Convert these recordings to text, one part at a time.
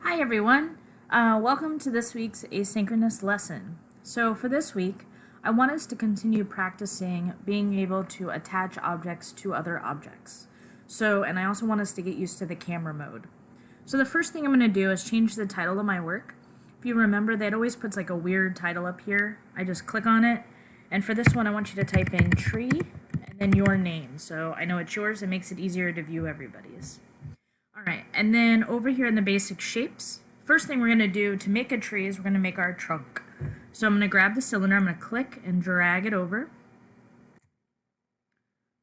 Hi everyone, welcome to this week's asynchronous lesson. So for this week, I want us to continue practicing being able to attach objects to other objects. And I also want us to get used to the camera mode. So the first thing I'm going to do is change the title of my work. If you remember, that always puts like a weird title up here. I just click on it, and for this one I want you to type in tree and then your name. So I know it's yours, it makes it easier to view everybody's. Alright, and then over here in the basic shapes, first thing we're going to do to make a tree is we're going to make our trunk. So I'm going to grab the cylinder, I'm going to click and drag it over.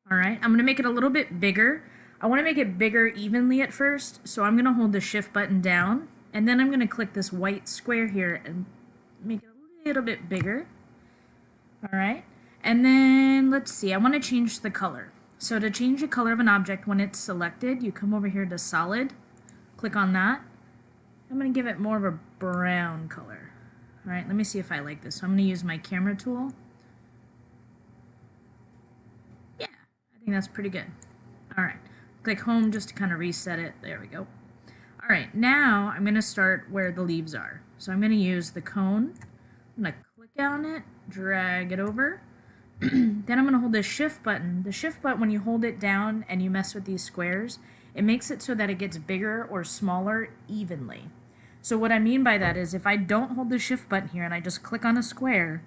Alright, I'm going to make it a little bit bigger. I want to make it bigger evenly at first, so I'm going to hold the shift button down, and then I'm going to click this white square here and make it a little bit bigger. Alright, and then let's see, I want to change the color. So to change the color of an object when it's selected, you come over here to solid, click on that. I'm going to give it more of a brown color. Alright, let me see if I like this. So I'm going to use my camera tool. Yeah, I think that's pretty good. Alright, click home just to kind of reset it. There we go. Alright, now I'm going to start where the leaves are. So I'm going to use the cone. I'm going to click on it, drag it over. Then I'm going to hold the shift button. The shift button, when you hold it down and you mess with these squares, it makes it so that it gets bigger or smaller evenly. So what I mean by that is if I don't hold the shift button here and I just click on a square,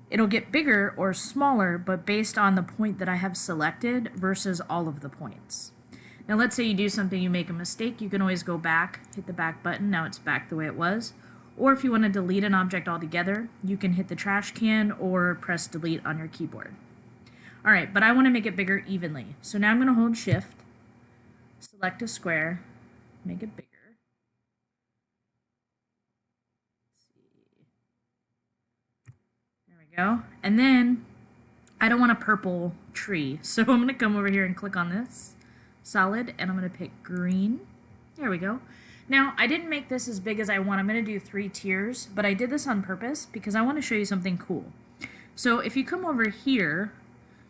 it'll get bigger or smaller, but based on the point that I have selected versus all of the points. Now let's say you do something, you make a mistake, you can always go back, hit the back button, now it's back the way it was. Or if you want to delete an object altogether, you can hit the trash can or press delete on your keyboard. Alright, but I want to make it bigger evenly. So now I'm going to hold shift, select a square, make it bigger. There we go. And then I don't want a purple tree, so I'm going to come over here and click on this, solid, and I'm going to pick green. There we go. Now, I didn't make this as big as I want. I'm going to do 3 tiers, but I did this on purpose because I want to show you something cool. So if you come over here,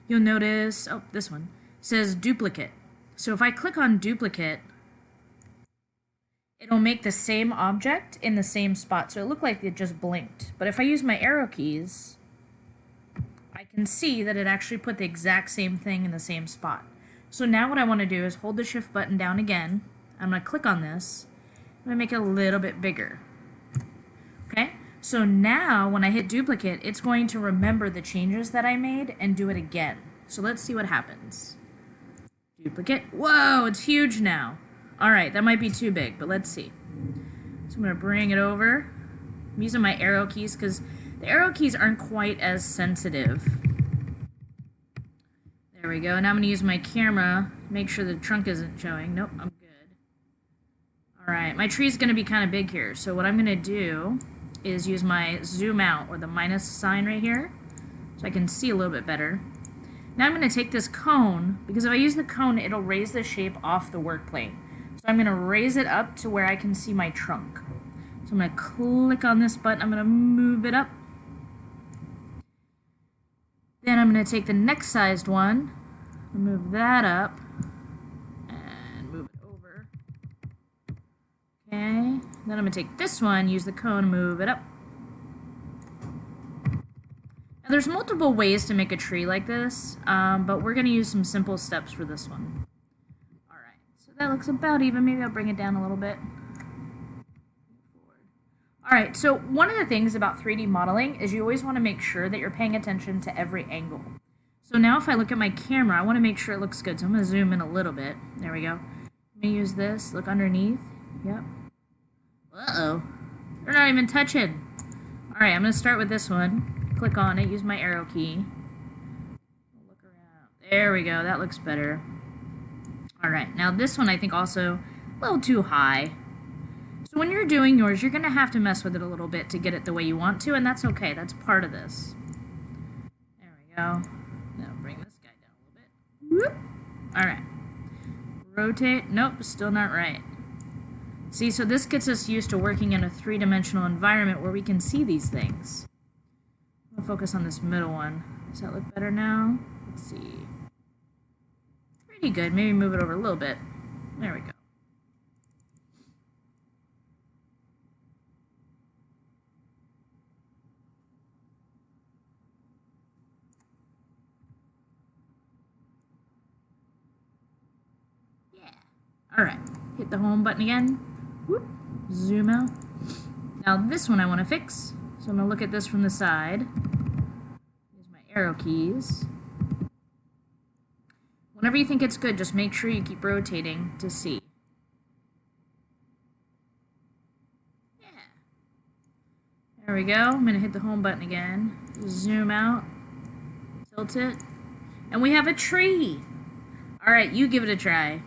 you'll notice, oh, this one says duplicate. So if I click on duplicate, it'll make the same object in the same spot. So it looked like it just blinked. But if I use my arrow keys, I can see that it actually put the exact same thing in the same spot. So now what I want to do is hold the shift button down again. I'm going to click on this. I'm going to make it a little bit bigger. Okay, so now when I hit duplicate, it's going to remember the changes that I made and do it again. So let's see what happens. Duplicate. Whoa, it's huge now. Alright, that might be too big, but let's see. So I'm going to bring it over. I'm using my arrow keys because the arrow keys aren't quite as sensitive. There we go. Now I'm going to use my camera, make sure the trunk isn't showing. Nope, I'm good. Alright, my tree's going to be kind of big here, so what I'm going to do is use my zoom out, or the minus sign right here, so I can see a little bit better. Now I'm going to take this cone, because if I use the cone, it'll raise the shape off the work plane. So I'm going to raise it up to where I can see my trunk. So I'm going to click on this button, I'm going to move it up. Then I'm going to take the next sized one, move that up, and move it over. Okay, then I'm going to take this one, use the cone, move it up. Now there's multiple ways to make a tree like this, but we're going to use some simple steps for this one. Alright, so that looks about even. Maybe I'll bring it down a little bit. Alright, so one of the things about 3D modeling is you always want to make sure that you're paying attention to every angle. So now if I look at my camera, I want to make sure it looks good. So I'm going to zoom in a little bit. There we go. I'm going to use this. Look underneath. Yep. Uh-oh. They're not even touching. Alright, I'm going to start with this one. Click on it. Use my arrow key. Look around. There we go. That looks better. Alright, now this one I think also a little too high. So when you're doing yours, you're going to have to mess with it a little bit to get it the way you want to, and that's okay. That's part of this. There we go. Now bring this guy down a little bit. Whoop. Alright. Rotate. Nope, still not right. See, so this gets us used to working in a 3-dimensional environment where we can see these things. I'll focus on this middle one. Does that look better now? Let's see. Pretty good. Maybe move it over a little bit. There we go. Alright, hit the home button again. Whoop, zoom out. Now this one I want to fix, so I'm going to look at this from the side. Use my arrow keys. Whenever you think it's good, just make sure you keep rotating to see. Yeah. There we go. I'm going to hit the home button again. Zoom out. Tilt it. And we have a tree. Alright, you give it a try.